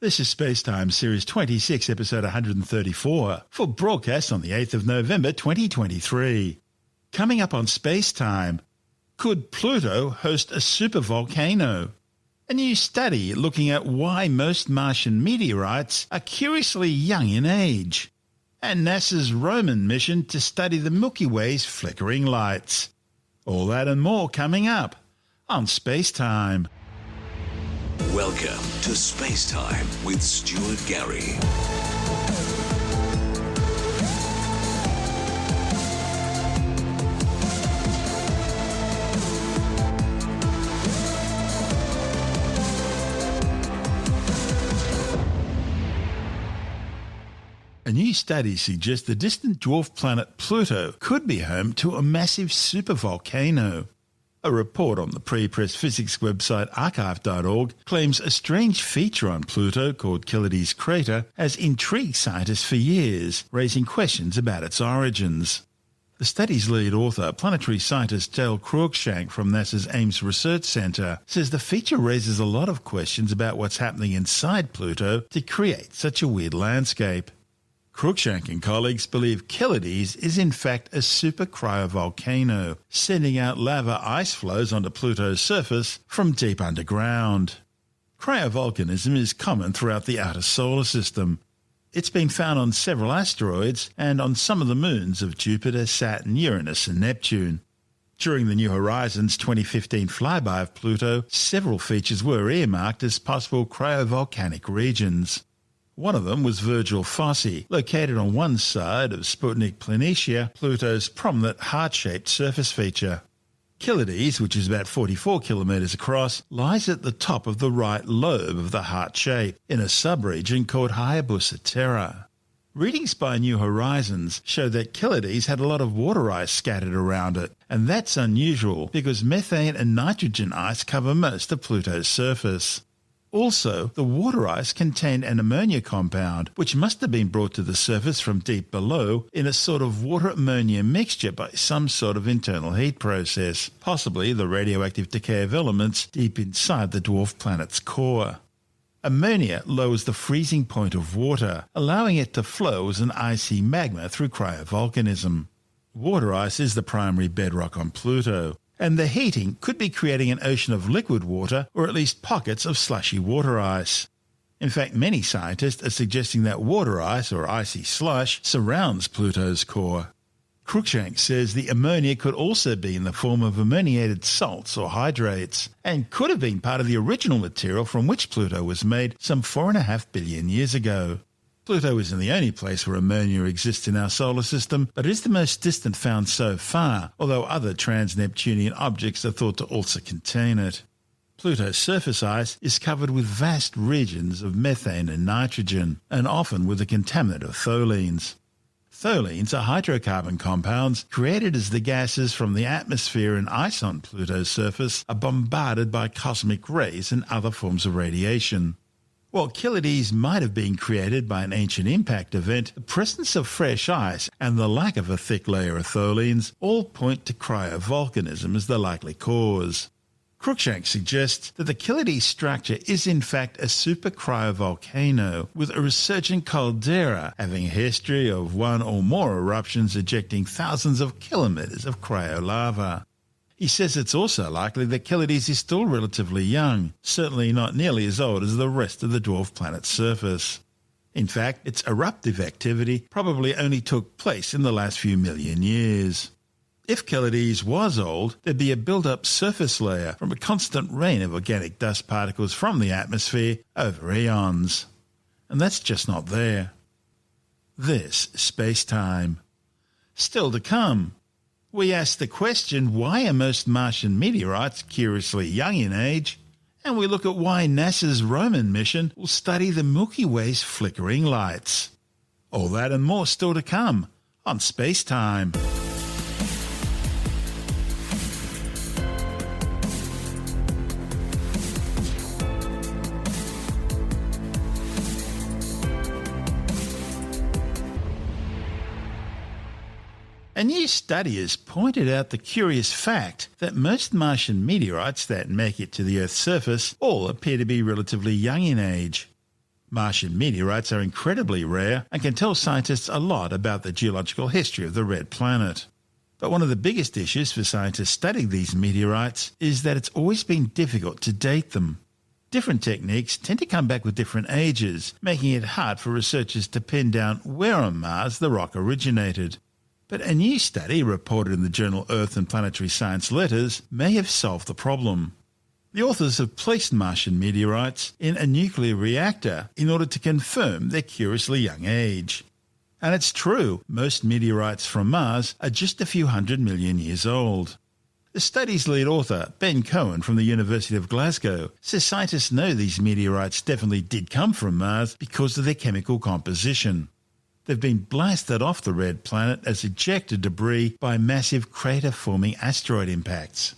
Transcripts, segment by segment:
This is SpaceTime Series 26, Episode 134, for broadcast on the 8th of November 2023. Coming up on SpaceTime, could Pluto host a supervolcano? A new study looking at why most Martian meteorites are curiously young in age. And NASA's Roman mission to study the Milky Way's flickering lights. All that and more coming up on SpaceTime. Welcome to SpaceTime with Stuart Gary. A new study suggests the distant dwarf planet Pluto could be home to a massive supervolcano. A report on the pre-press physics website archive.org claims a strange feature on Pluto called Kylides crater has intrigued scientists for years, raising questions about its origins. The study's lead author, planetary scientist Dale Cruikshank from NASA's Ames Research Center, says the feature raises a lot of questions about what's happening inside Pluto to create such a weird landscape. Cruikshank and colleagues believe Kylides is in fact a super cryovolcano, sending out lava ice flows onto Pluto's surface from deep underground. Cryovolcanism is common throughout the outer solar system. It's been found on several asteroids and on some of the moons of Jupiter, Saturn, Uranus and Neptune. During the New Horizons 2015 flyby of Pluto, several features were earmarked as possible cryovolcanic regions. One of them was Virgil Fossey, located on one side of Sputnik Planitia, Pluto's prominent heart-shaped surface feature. Kylides, which is about 44 kilometres across, lies at the top of the right lobe of the heart shape, in a subregion called Hayabusa Terra. Readings by New Horizons show that Kylides had a lot of water ice scattered around it, and that's unusual because methane and nitrogen ice cover most of Pluto's surface. Also, the water ice contained an ammonia compound, which must have been brought to the surface from deep below in a sort of water-ammonia mixture by some sort of internal heat process, possibly the radioactive decay of elements deep inside the dwarf planet's core. Ammonia lowers the freezing point of water, allowing it to flow as an icy magma through cryovolcanism. Water ice is the primary bedrock on Pluto, and the heating could be creating an ocean of liquid water or at least pockets of slushy water ice. In fact, many scientists are suggesting that water ice or icy slush surrounds Pluto's core. Cruikshank says the ammonia could also be in the form of ammoniated salts or hydrates, and could have been part of the original material from which Pluto was made some 4.5 billion years ago. Pluto isn't the only place where ammonia exists in our solar system, but it is the most distant found so far, although other trans-Neptunian objects are thought to also contain it. Pluto's surface ice is covered with vast regions of methane and nitrogen, and often with a contaminant of tholins. Tholins are hydrocarbon compounds created as the gases from the atmosphere and ice on Pluto's surface are bombarded by cosmic rays and other forms of radiation. While Kylides might have been created by an ancient impact event, the presence of fresh ice and the lack of a thick layer of tholins all point to cryovolcanism as the likely cause. Cruikshank suggests that the Kylides structure is in fact a super cryovolcano, with a resurgent caldera having a history of one or more eruptions ejecting thousands of kilometres of cryolava. He says it's also likely that Kylides is still relatively young, certainly not nearly as old as the rest of the dwarf planet's surface. In fact, its eruptive activity probably only took place in the last few million years. If Kylides was old, there'd be a built-up surface layer from a constant rain of organic dust particles from the atmosphere over eons. And that's just not there. This is SpaceTime. Still to come, we ask the question, why are most Martian meteorites curiously young in age? And we look at why NASA's Roman mission will study the Milky Way's flickering lights. All that and more still to come on SpaceTime. A new study has pointed out the curious fact that most Martian meteorites that make it to the Earth's surface all appear to be relatively young in age. Martian meteorites are incredibly rare and can tell scientists a lot about the geological history of the red planet. But one of the biggest issues for scientists studying these meteorites is that it's always been difficult to date them. Different techniques tend to come back with different ages, making it hard for researchers to pin down where on Mars the rock originated. But a new study reported in the journal Earth and Planetary Science Letters may have solved the problem. The authors have placed Martian meteorites in a nuclear reactor in order to confirm their curiously young age. And it's true, most meteorites from Mars are just a few 100 million years old. The study's lead author, Ben Cohen from the University of Glasgow, says scientists know these meteorites definitely did come from Mars because of their chemical composition. They've been blasted off the red planet as ejected debris by massive crater-forming asteroid impacts.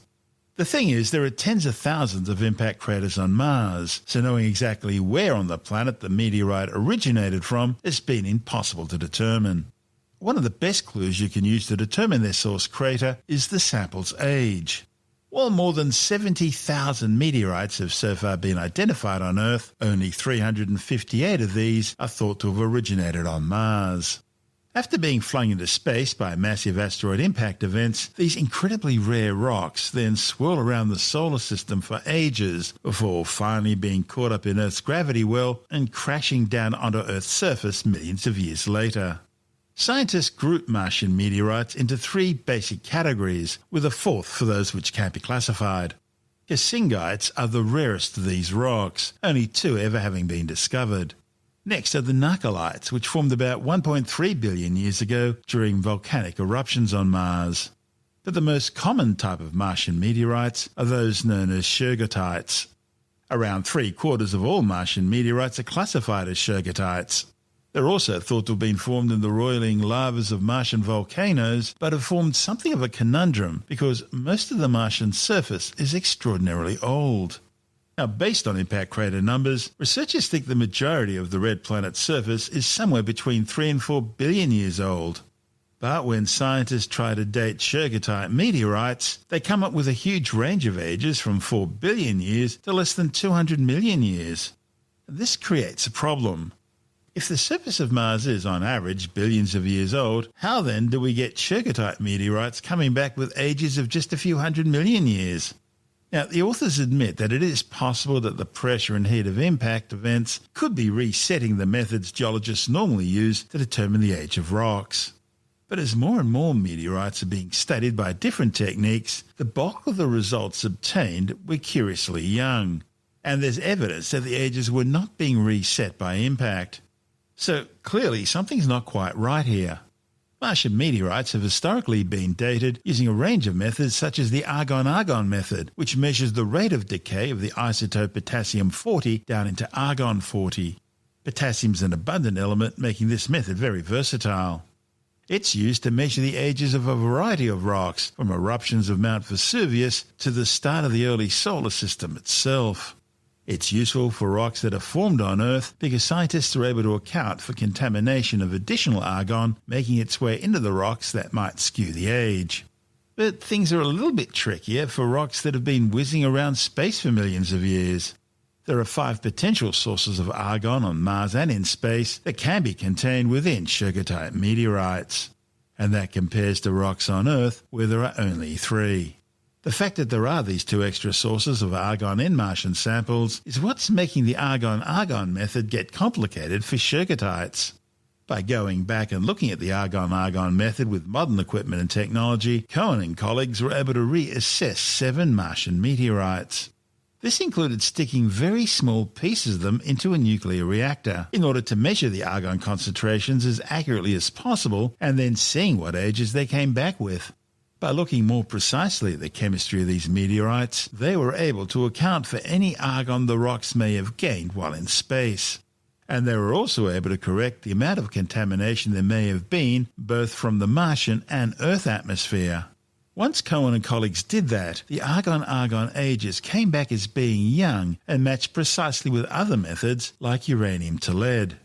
The thing is, there are tens of thousands of impact craters on Mars, so knowing exactly where on the planet the meteorite originated from has been impossible to determine. One of the best clues you can use to determine their source crater is the sample's age. While more than 70,000 meteorites have so far been identified on Earth, only 358 of these are thought to have originated on Mars. After being flung into space by massive asteroid impact events, these incredibly rare rocks then swirl around the solar system for ages before finally being caught up in Earth's gravity well and crashing down onto Earth's surface millions of years later. Scientists group Martian meteorites into three basic categories, with a fourth for those which can't be classified. Cassingites are the rarest of these rocks, only two ever having been discovered. Next are the narcolites, which formed about 1.3 billion years ago during volcanic eruptions on Mars. But the most common type of Martian meteorites are those known as shergottites. Around 3/4 of all Martian meteorites are classified as shergottites. They're also thought to have been formed in the roiling lavas of Martian volcanoes, but have formed something of a conundrum because most of the Martian surface is extraordinarily old. Now, based on impact crater numbers, researchers think the majority of the red planet's surface is somewhere between 3 and 4 billion years old. But when scientists try to date shergottite meteorites, they come up with a huge range of ages from 4 billion years to less than 200 million years. This creates a problem. If the surface of Mars is, on average, billions of years old, how then do we get shergottite meteorites coming back with ages of just a few 100 million years? Now, the authors admit that it is possible that the pressure and heat of impact events could be resetting the methods geologists normally use to determine the age of rocks. But as more and more meteorites are being studied by different techniques, the bulk of the results obtained were curiously young, and there's evidence that the ages were not being reset by impact. So clearly something's not quite right here. Martian meteorites have historically been dated using a range of methods such as the argon-argon method, which measures the rate of decay of the isotope potassium-40 down into argon-40. Potassium's an abundant element, making this method very versatile. It's used to measure the ages of a variety of rocks, from eruptions of Mount Vesuvius to the start of the early solar system itself. It's useful for rocks that are formed on Earth because scientists are able to account for contamination of additional argon making its way into the rocks that might skew the age. But things are a little bit trickier for rocks that have been whizzing around space for millions of years. There are 5 potential sources of argon on Mars and in space that can be contained within shergottite meteorites, and that compares to rocks on Earth where there are only 3. The fact that there are these 2 extra sources of argon in Martian samples is what's making the argon-argon method get complicated for shergottites. By going back and looking at the argon-argon method with modern equipment and technology, Cohen and colleagues were able to reassess 7 Martian meteorites. This included sticking very small pieces of them into a nuclear reactor in order to measure the argon concentrations as accurately as possible and then seeing what ages they came back with. By looking more precisely at the chemistry of these meteorites, they were able to account for any argon the rocks may have gained while in space. And they were also able to correct the amount of contamination there may have been, both from the Martian and Earth atmosphere. Once Cohen and colleagues did that, the argon-argon ages came back as being young and matched precisely with other methods like uranium to lead.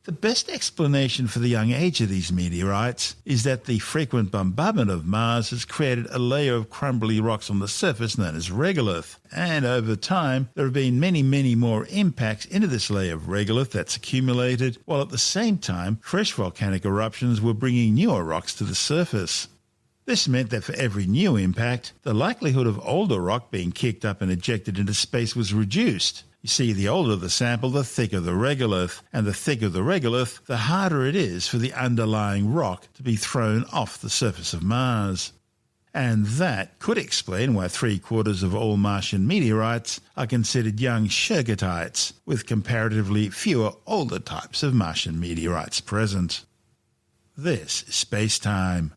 The best explanation for the young age of these meteorites is that the frequent bombardment of Mars has created a layer of crumbly rocks on the surface known as regolith, and over time there have been many more impacts into this layer of regolith that's accumulated, while at the same time fresh volcanic eruptions were bringing newer rocks to the surface. This meant that for every new impact, the likelihood of older rock being kicked up and ejected into space was reduced. You see, the older the sample, the thicker the regolith, and the thicker the regolith, the harder it is for the underlying rock to be thrown off the surface of Mars. And that could explain why 3/4 of all Martian meteorites are considered young Shergottites, with comparatively fewer older types of Martian meteorites present. This is SpaceTime.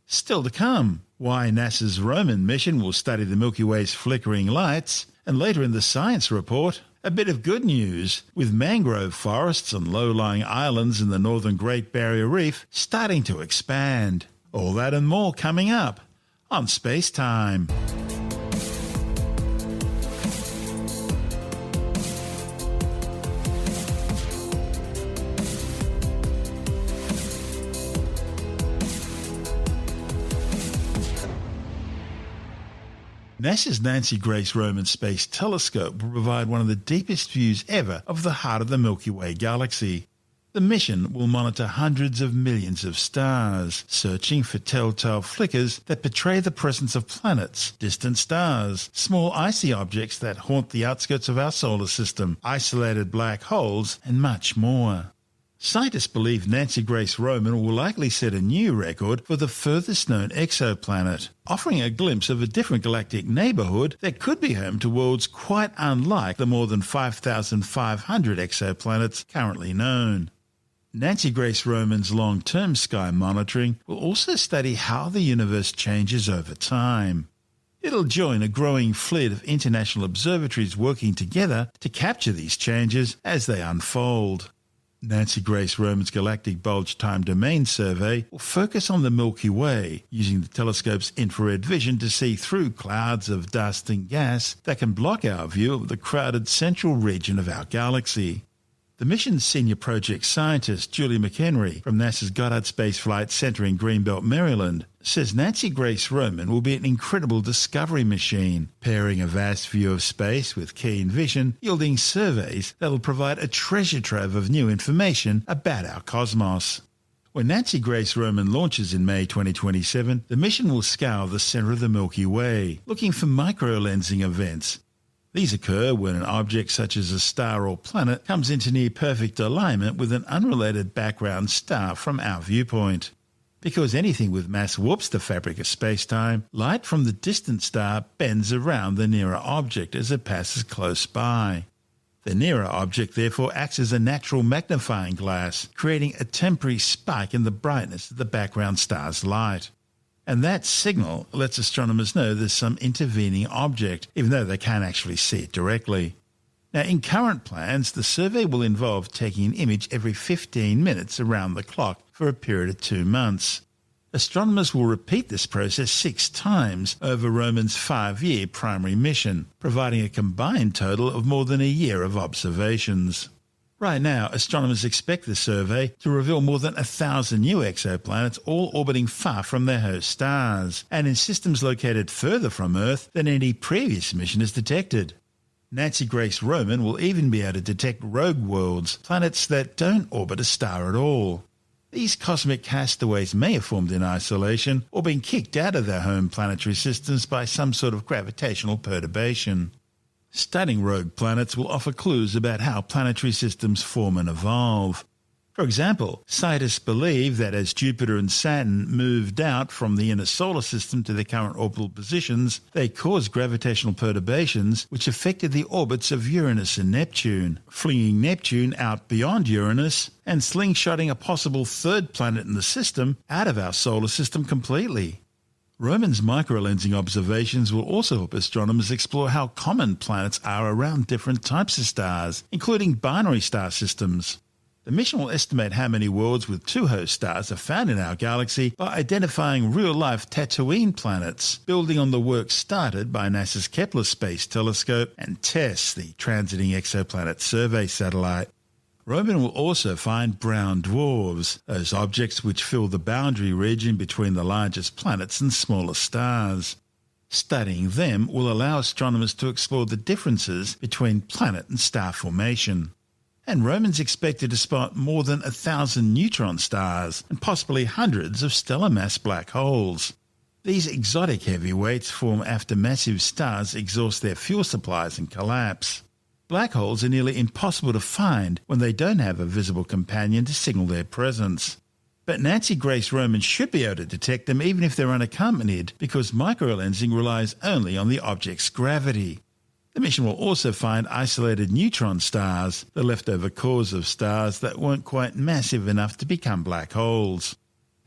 Still to come, why NASA's Roman mission will study the Milky Way's flickering lights, and later in the science report, a bit of good news, with mangrove forests and low-lying islands in the northern Great Barrier Reef starting to expand. All that and more coming up on SpaceTime. NASA's Nancy Grace Roman Space Telescope will provide one of the deepest views ever of the heart of the Milky Way galaxy. The mission will monitor hundreds of millions of stars, searching for telltale flickers that portray the presence of planets, distant stars, small icy objects that haunt the outskirts of our solar system, isolated black holes, and much more. Scientists believe Nancy Grace Roman will likely set a new record for the furthest known exoplanet, offering a glimpse of a different galactic neighbourhood that could be home to worlds quite unlike the more than 5,500 exoplanets currently known. Nancy Grace Roman's long-term sky monitoring will also study how the universe changes over time. It'll join a growing fleet of international observatories working together to capture these changes as they unfold. Nancy Grace Roman's Galactic Bulge Time Domain Survey will focus on the Milky Way, using the telescope's infrared vision to see through clouds of dust and gas that can block our view of the crowded central region of our galaxy. The mission's senior project scientist, Julie McHenry, from NASA's Goddard Space Flight Center in Greenbelt, Maryland, says Nancy Grace Roman will be an incredible discovery machine, pairing a vast view of space with keen vision, yielding surveys that will provide a treasure trove of new information about our cosmos. When Nancy Grace Roman launches in May 2027, the mission will scour the center of the Milky Way, looking for microlensing events. These occur when an object such as a star or planet comes into near-perfect alignment with an unrelated background star from our viewpoint. Because anything with mass warps the fabric of space-time, light from the distant star bends around the nearer object as it passes close by. The nearer object therefore acts as a natural magnifying glass, creating a temporary spike in the brightness of the background star's light. And that signal lets astronomers know there's some intervening object, even though they can't actually see it directly. Now, in current plans, the survey will involve taking an image every 15 minutes around the clock for a period of 2 months. Astronomers will repeat this process 6 times over Roman's 5-year primary mission, providing a combined total of more than a year of observations. Right now, astronomers expect the survey to reveal more than 1,000 new exoplanets, all orbiting far from their host stars, and in systems located further from Earth than any previous mission has detected. Nancy Grace Roman will even be able to detect rogue worlds, planets that don't orbit a star at all. These cosmic castaways may have formed in isolation or been kicked out of their home planetary systems by some sort of gravitational perturbation. Studying rogue planets will offer clues about how planetary systems form and evolve. For example, scientists believe that as Jupiter and Saturn moved out from the inner solar system to their current orbital positions, they caused gravitational perturbations which affected the orbits of Uranus and Neptune, flinging Neptune out beyond Uranus and slingshotting a possible third planet in the system out of our solar system completely. Roman's microlensing observations will also help astronomers explore how common planets are around different types of stars, including binary star systems. The mission will estimate how many worlds with 2 host stars are found in our galaxy by identifying real-life Tatooine planets, building on the work started by NASA's Kepler Space Telescope and TESS, the Transiting Exoplanet Survey Satellite. Roman will also find brown dwarfs, those objects which fill the boundary region between the largest planets and smaller stars. Studying them will allow astronomers to explore the differences between planet and star formation. And Roman's expected to spot more than 1,000 neutron stars and possibly hundreds of stellar mass black holes. These exotic heavyweights form after massive stars exhaust their fuel supplies and collapse. Black holes are nearly impossible to find when they don't have a visible companion to signal their presence. But Nancy Grace Roman should be able to detect them even if they're unaccompanied, because microlensing relies only on the object's gravity. The mission will also find isolated neutron stars, the leftover cores of stars that weren't quite massive enough to become black holes.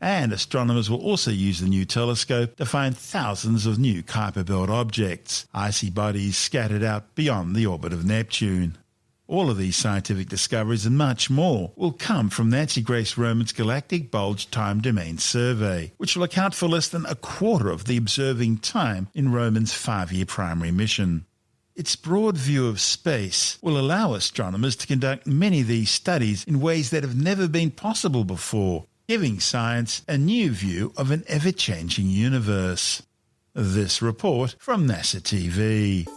And astronomers will also use the new telescope to find thousands of new Kuiper Belt objects, icy bodies scattered out beyond the orbit of Neptune. All of these scientific discoveries and much more will come from Nancy Grace Roman's Galactic Bulge Time Domain Survey, which will account for less than a quarter of the observing time in Roman's 5-year primary mission. Its broad view of space will allow astronomers to conduct many of these studies in ways that have never been possible before, giving science a new view of an ever-changing universe. This report from NASA TV.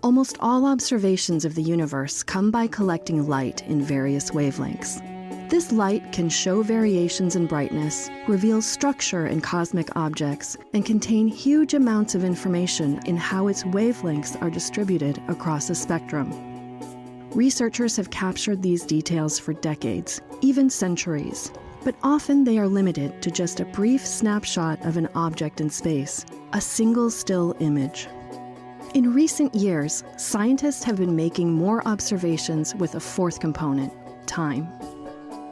Almost all observations of the universe come by collecting light in various wavelengths. This light can show variations in brightness, reveal structure in cosmic objects, and contain huge amounts of information in how its wavelengths are distributed across a spectrum. Researchers have captured these details for decades, even centuries, but often they are limited to just a brief snapshot of an object in space, a single still image. In recent years, scientists have been making more observations with a fourth component, time.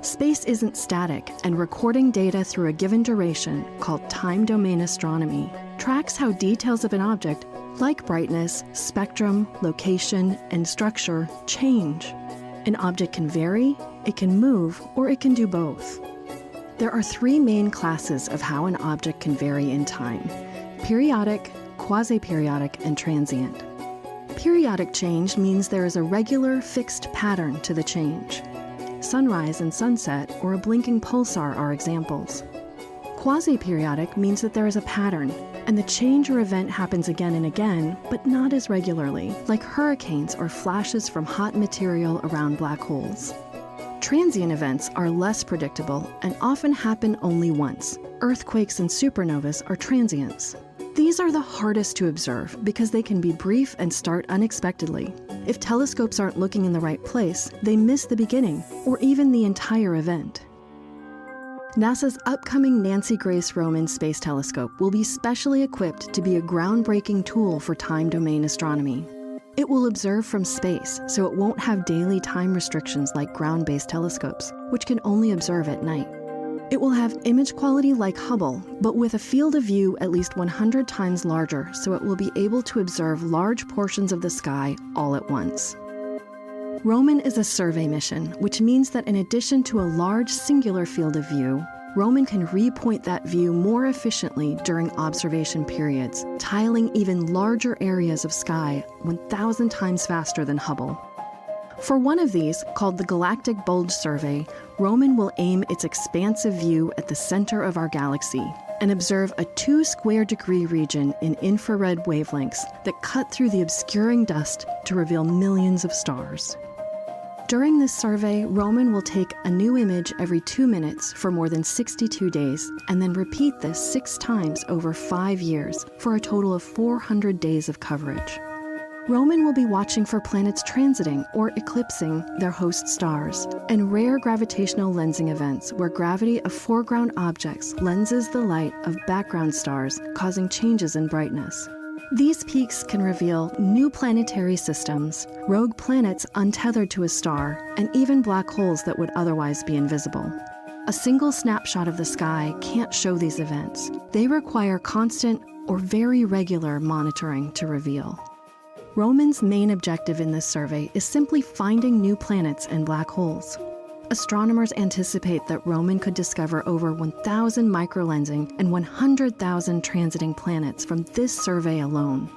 Space isn't static, and recording data through a given duration, called time domain astronomy, tracks how details of an object, like brightness, spectrum, location, and structure, change. An object can vary, it can move, or it can do both. There are 3 main classes of how an object can vary in time: periodic, quasi-periodic, and transient. Periodic change means there is a regular, fixed pattern to the change. Sunrise and sunset, or a blinking pulsar are examples. Quasi-periodic means that there is a pattern, and the change or event happens again and again, but not as regularly, like hurricanes or flashes from hot material around black holes. Transient events are less predictable and often happen only once. Earthquakes and supernovas are transients. These are the hardest to observe because they can be brief and start unexpectedly. If telescopes aren't looking in the right place, they miss the beginning or even the entire event. NASA's upcoming Nancy Grace Roman Space Telescope will be specially equipped to be a groundbreaking tool for time domain astronomy. It will observe from space, so it won't have daily time restrictions like ground-based telescopes, which can only observe at night. It will have image quality like Hubble, but with a field of view at least 100 times larger, so it will be able to observe large portions of the sky all at once. Roman is a survey mission, which means that in addition to a large singular field of view, Roman can repoint that view more efficiently during observation periods, tiling even larger areas of sky 1,000 times faster than Hubble. For one of these, called the Galactic Bulge Survey, Roman will aim its expansive view at the center of our galaxy and observe a 2 square degree region in infrared wavelengths that cut through the obscuring dust to reveal millions of stars. During this survey, Roman will take a new image every 2 minutes for more than 62 days, and then repeat this 6 times over 5 years for a total of 400 days of coverage. Roman will be watching for planets transiting or eclipsing their host stars, and rare gravitational lensing events where gravity of foreground objects lenses the light of background stars, causing changes in brightness. These peaks can reveal new planetary systems, rogue planets untethered to a star, and even black holes that would otherwise be invisible. A single snapshot of the sky can't show these events. They require constant or very regular monitoring to reveal. Roman's main objective in this survey is simply finding new planets and black holes. Astronomers anticipate that Roman could discover over 1,000 microlensing and 100,000 transiting planets from this survey alone.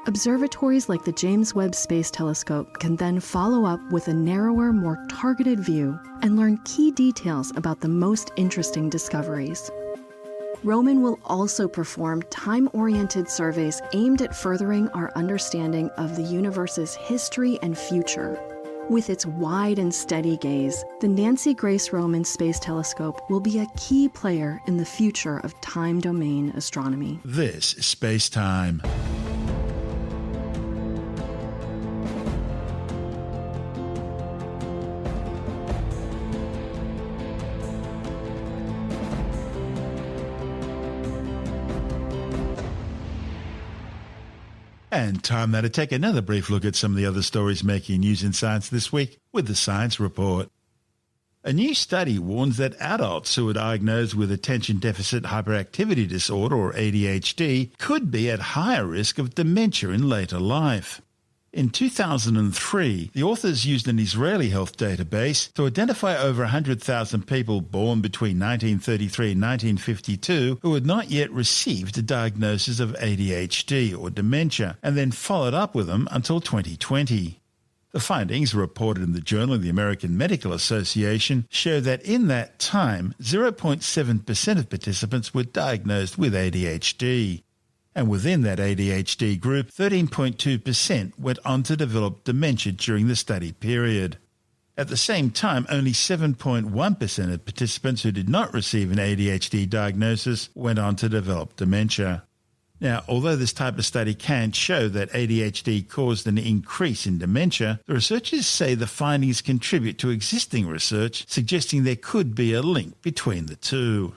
Observatories like the James Webb Space Telescope can then follow up with a narrower, more targeted view and learn key details about the most interesting discoveries. Roman will also perform time-oriented surveys aimed at furthering our understanding of the universe's history and future. With its wide and steady gaze, the Nancy Grace Roman Space Telescope will be a key player in the future of time-domain astronomy. This is SpaceTime. And time now to take another brief look at some of the other stories making news in science this week with the Science Report. A new study warns that adults who are diagnosed with attention deficit hyperactivity disorder or ADHD could be at higher risk of dementia in later life. In 2003, the authors used an Israeli health database to identify over 100,000 people born between 1933 and 1952 who had not yet received a diagnosis of ADHD or dementia, and then followed up with them until 2020. The findings, reported in the Journal of the American Medical Association, show that in that time, 0.7% of participants were diagnosed with ADHD. And within that ADHD group, 13.2% went on to develop dementia during the study period. At the same time, only 7.1% of participants who did not receive an ADHD diagnosis went on to develop dementia. Now, although this type of study can't show that ADHD caused an increase in dementia, the researchers say the findings contribute to existing research suggesting there could be a link between the two.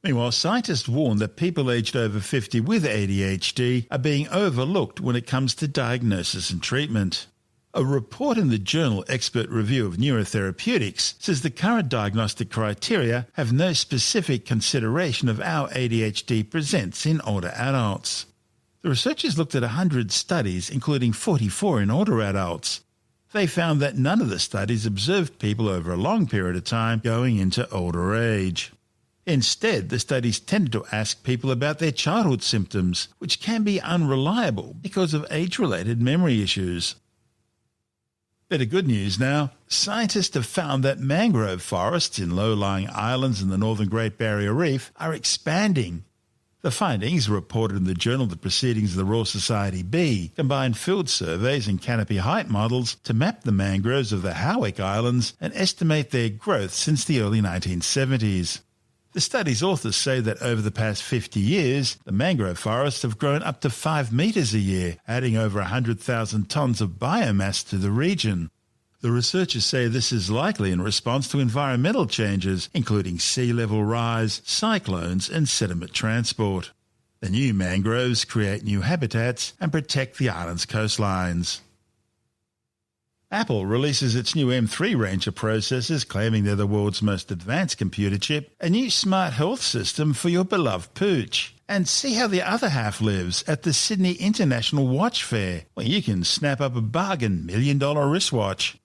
Meanwhile, scientists warn that people aged over 50 with ADHD are being overlooked when it comes to diagnosis and treatment. A report in the journal Expert Review of Neurotherapeutics says the current diagnostic criteria have no specific consideration of how ADHD presents in older adults. The researchers looked at 100 studies, including 44 in older adults. They found that none of the studies observed people over a long period of time going into older age. Instead, the studies tended to ask people about their childhood symptoms, which can be unreliable because of age-related memory issues. Bit of good news now. Scientists have found that mangrove forests in low-lying islands in the northern Great Barrier Reef are expanding. The findings, reported in the Journal of the Proceedings of the Royal Society B, combined field surveys and canopy height models to map the mangroves of the Howick Islands and estimate their growth since the early 1970s. The study's authors say that over the past 50 years, the mangrove forests have grown up to 5 metres a year, adding over 100,000 tonnes of biomass to the region. The researchers say this is likely in response to environmental changes, including sea level rise, cyclones and sediment transport. The new mangroves create new habitats and protect the island's coastlines. Apple releases its new M3 range of processors, claiming they're the world's most advanced computer chip, a new smart health system for your beloved pooch. And see how the other half lives at the Sydney International Watch Fair, where you can snap up a bargain $1 million wristwatch.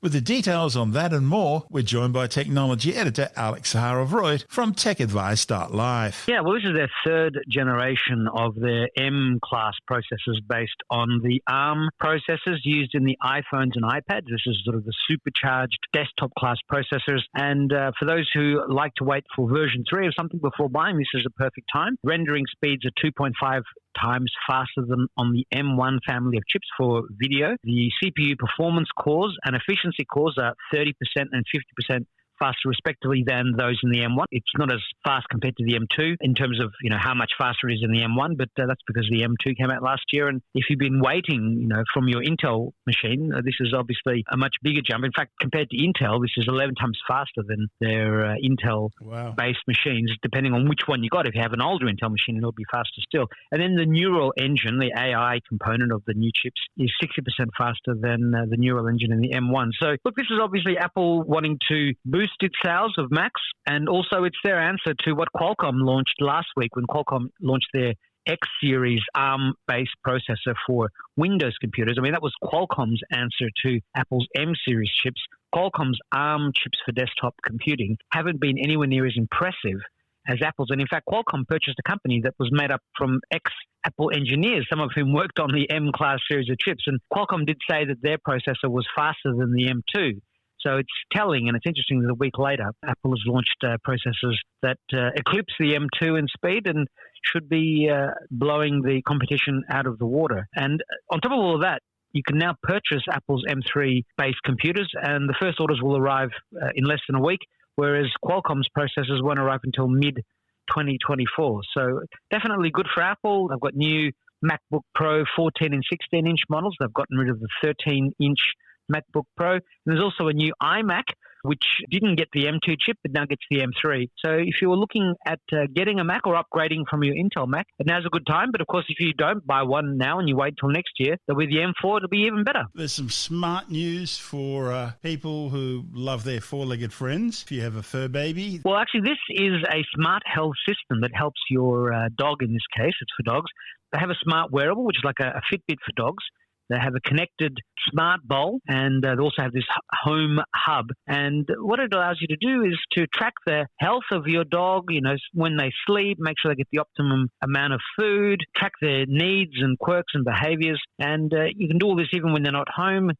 With the details on that and more, we're joined by technology editor Alex Zaharov-Reutt from TechAdvice.life. Yeah, well, this is their third generation of their M-class processors based on the ARM processors used in the iPhones and iPads. This is sort of the supercharged desktop-class processors. And for those who like to wait for version 3 of something before buying, this is a perfect time. Rendering speeds are 2.5 times faster than on the M1 family of chips for video. The CPU performance cores and efficiency cores are 30% and 50% faster respectively than those in the M1. It's not as fast compared to the M2 in terms of, how much faster it is in the M1, but that's because the M2 came out last year. And if you've been waiting, from your Intel machine, this is obviously a much bigger jump. In fact, compared to Intel, this is 11 times faster than their Intel-based machines, depending on which one you got. If you have an older Intel machine, it'll be faster still. And then the neural engine, the AI component of the new chips, is 60% faster than the neural engine in the M1. So, look, this is obviously Apple wanting to boost its sales of Macs, and also it's their answer to what Qualcomm launched last week when Qualcomm launched their X-series ARM-based processor for Windows computers. I mean, that was Qualcomm's answer to Apple's M-series chips. Qualcomm's ARM chips for desktop computing haven't been anywhere near as impressive as Apple's. And in fact, Qualcomm purchased a company that was made up from ex-Apple engineers, some of whom worked on the M-class series of chips. And Qualcomm did say that their processor was faster than the M2. So it's telling, and it's interesting that a week later, Apple has launched processors that eclipse the M2 in speed and should be blowing the competition out of the water. And on top of all of that, you can now purchase Apple's M3-based computers, and the first orders will arrive in less than a week, whereas Qualcomm's processors won't arrive until mid-2024. So definitely good for Apple. They've got new MacBook Pro 14 and 16-inch models. They've gotten rid of the 13-inch MacBook Pro. And there's also a new iMac, which didn't get the M2 chip, but now gets the M3. So if you were looking at getting a Mac or upgrading from your Intel Mac, now's a good time. But of course, if you don't buy one now and you wait till next year, there'll be the M4. It'll be even better. There's some smart news for people who love their four-legged friends. If you have a fur baby. Well, actually, this is a smart health system that helps your dog in this case. It's for dogs. They have a smart wearable, which is like a Fitbit for dogs. They have a connected smart bowl, and they also have this home hub. And what it allows you to do is to track the health of your dog, when they sleep, make sure they get the optimum amount of food, track their needs and quirks and behaviors. And you can do all this even when they're not home.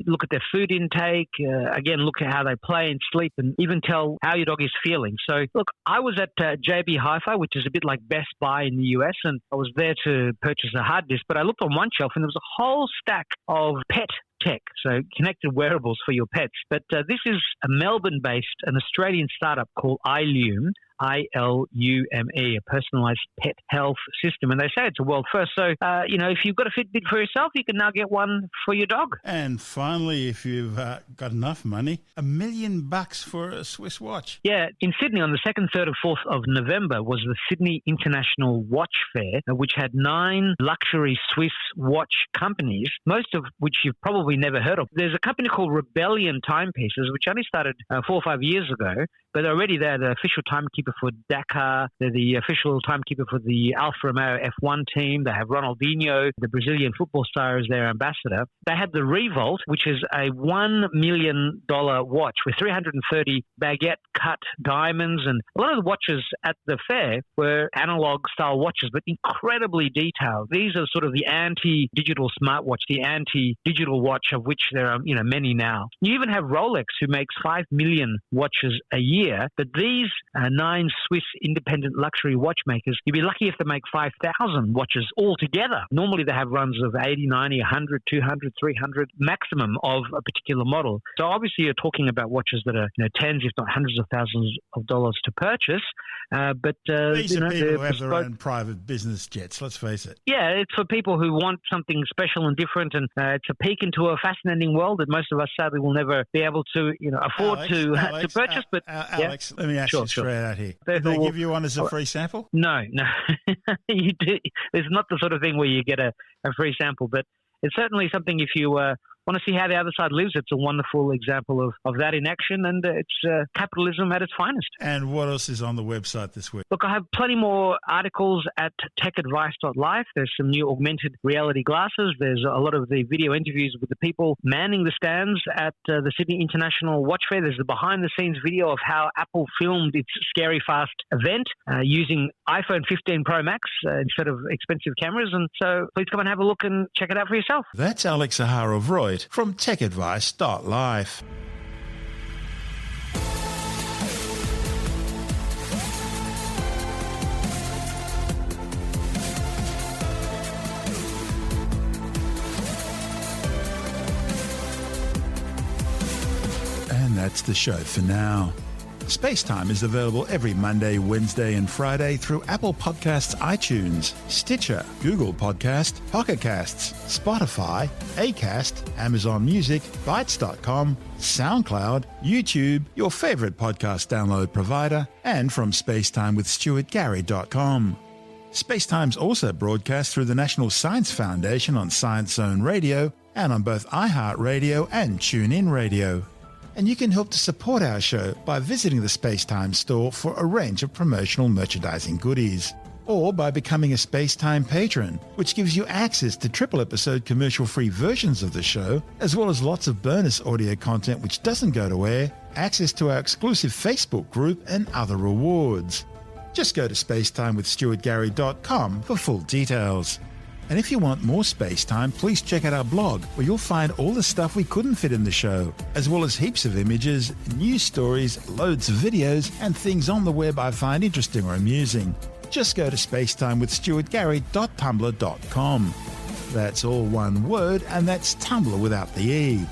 Look at their food intake, again, look at how they play and sleep, and even tell how your dog is feeling. So, look, I was at JB Hi-Fi, which is a bit like Best Buy in the US, and I was there to purchase a hard disk, but I looked on one shelf and there was a whole stack of pet tech, so connected wearables for your pets. But this is a Melbourne-based, an Australian startup called iLume, I-L-U-M-E, a personalised pet health system. And they say it's a world first. So, if you've got a Fitbit for yourself, you can now get one for your dog. And finally, if you've got enough money, $1 million for a Swiss watch. Yeah, in Sydney on the 2nd, 3rd, and 4th of November was the Sydney International Watch Fair, which had 9 luxury Swiss watch companies, most of which you've probably never heard of. There's a company called Rebellion Timepieces, which only started 4 or 5 years ago, but already they're the official timekeeper for Dakar. They're the official timekeeper for the Alfa Romeo F1 team. They have Ronaldinho, the Brazilian football star, as their ambassador. They had the Revolt, which is a $1 million watch with 330 baguette-cut diamonds. And a lot of the watches at the fair were analog-style watches, but incredibly detailed. These are sort of the anti-digital smartwatch, the anti-digital watch, of which there are many now. You even have Rolex, who makes 5 million watches a year, but these 9 Swiss independent luxury watchmakers, you'd be lucky if they make 5,000 watches altogether. Normally they have runs of 80, 90, 100, 200, 300 maximum of a particular model. So obviously you're talking about watches that are tens, if not hundreds of thousands of dollars to purchase. But these are people who have their own private business jets, let's face it. Yeah, it's for people who want something special and different, and it's a peek into a fascinating world that most of us sadly will never be able to afford to purchase. But Alex, let me ask you straight out here. Did they give you one as a free sample? No. You do. It's not the sort of thing where you get a free sample, but it's certainly something if you want to see how the other side lives. It's a wonderful example of that in action, and it's capitalism at its finest. And what else is on the website this week? Look, I have plenty more articles at techadvice.life. There's some new augmented reality glasses. There's a lot of the video interviews with the people manning the stands at the Sydney International Watch Fair. There's the behind-the-scenes video of how Apple filmed its Scary Fast event using iPhone 15 Pro Max instead of expensive cameras. And so please come and have a look and check it out for yourself. That's Alex Zaharov-Roy from techadvice.life. And that's the show for now. SpaceTime is available every Monday, Wednesday and Friday through Apple Podcasts, iTunes, Stitcher, Google Podcast, Pocket Casts, Spotify, Acast, Amazon Music, Bytes.com, SoundCloud, YouTube, your favourite podcast download provider, and from spacetimewithstuartgary.com. SpaceTime's also broadcast through the National Science Foundation on Science Zone Radio and on both iHeartRadio and TuneIn Radio. And you can help to support our show by visiting the SpaceTime store for a range of promotional merchandising goodies. Or by becoming a SpaceTime patron, which gives you access to triple-episode commercial-free versions of the show, as well as lots of bonus audio content which doesn't go to air, access to our exclusive Facebook group, and other rewards. Just go to spacetimewithstuartgary.com for full details. And if you want more Space Time, please check out our blog, where you'll find all the stuff we couldn't fit in the show, as well as heaps of images, news stories, loads of videos, and things on the web I find interesting or amusing. Just go to spacetimewithstuartgary.tumblr.com. That's all one word, and that's Tumblr without the E.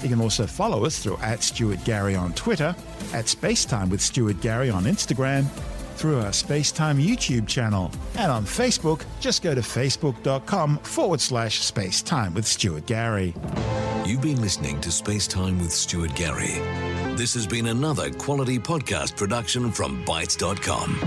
You can also follow us through @StuartGary on Twitter, @SpaceTimeWithStuartGary on Instagram, through our SpaceTime YouTube channel, and on Facebook, just go to facebook.com/SpaceTime with Stuart Gary. You've been listening to SpaceTime with Stuart Gary. This has been another quality podcast production from Bytes.com.